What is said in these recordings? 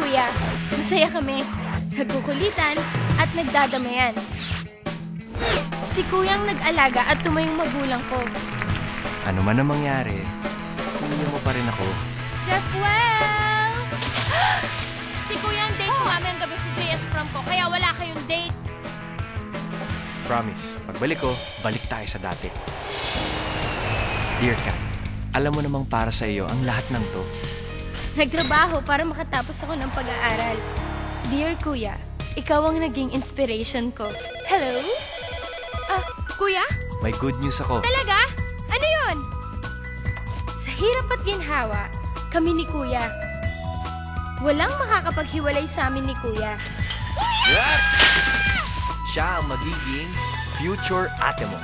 kuya. Masaya kami. Nagkukulitan at nagdadamayan. Si kuyang nag-alaga at tumayong magulang ko. Ano man ang mangyari, kuya mo pa rin ako. Rafael! Si kuya ang date ko mamayang gabi sa JS prom ko, kaya wala kayong date. Promise, pagbalik ko, balik tayo sa dati. Dear Kat, alam mo namang para sa iyo ang lahat ng to. Nagtrabaho para makatapos ako ng pag-aaral. Dear kuya, ikaw ang naging inspiration ko. Hello? Kuya? May good news ako. Talaga? Ano yun? Sa hirap at ginhawa, kami ni kuya. Walang makakapaghiwalay sa amin ni kuya. Siya ang magiging future ate mo.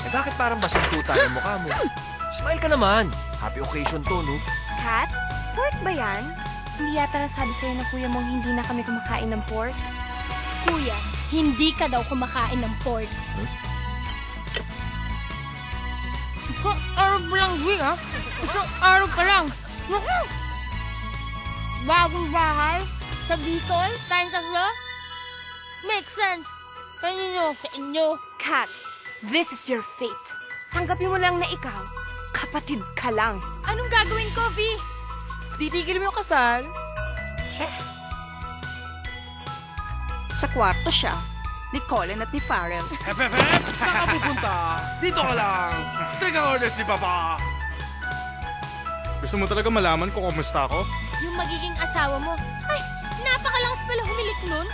Eh bakit parang basang tuta yung mukha mo? Smile ka naman. Happy occasion to, no? Kat, pork ba yan? Hindi yata nasabi sa'yo ng kuya mong hindi na kami kumakain ng pork. Kuya, hindi ka daw kumakain ng pork. Isang araw pa lang, Gwi, ha? Isang araw pa lang. Naku! Bagong bahay? Sa Bicol? Tayong tatlo? Makes sense. Kanino sa inyo? Kat, this is your fate. Tanggapin mo lang na ikaw, kapatid ka lang. Anong gagawin ko, V? Titigil mo yung kasal? Sa kwarto siya, ni Colin at ni Farrell. Hep! Saan ka pupunta? Dito ka lang! Strict ang orders ni Papa! Gusto mo talaga malaman kung kumusta ako? Yung magiging asawa mo. Ay, napakalakas pala humilik nun.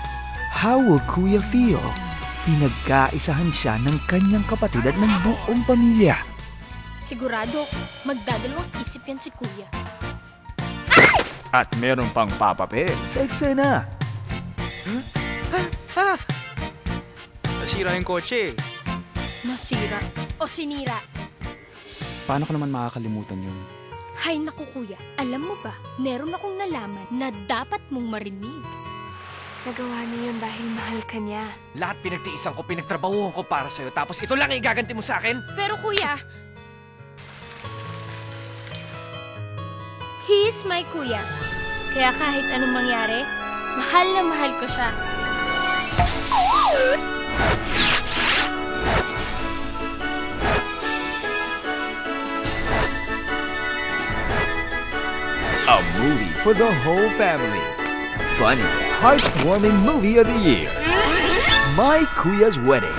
How will Kuya feel? Pinagkaisahan siya ng kanyang kapatid at ng buong pamilya. Sigurado, magdadalawang isip yan si Kuya. At meron pang papapel sa eksena. Nasira yung kotse. Nasira o sinira. Paano ko naman makakalimutan yun? Hay naku kuya, alam mo ba, meron akong nalaman na dapat mong marinig. Nagawa niya yun dahil mahal ka niya. Lahat pinagtiisan ko, pinagtrabahuhan ko para sa'yo. Tapos ito lang igaganti mo sa akin? Pero kuya, he is my kuya. Kaya kahit anong mangyari, mahal na mahal ko siya. A movie for the whole family. Funny, heartwarming movie of the year. My Kuya's Wedding.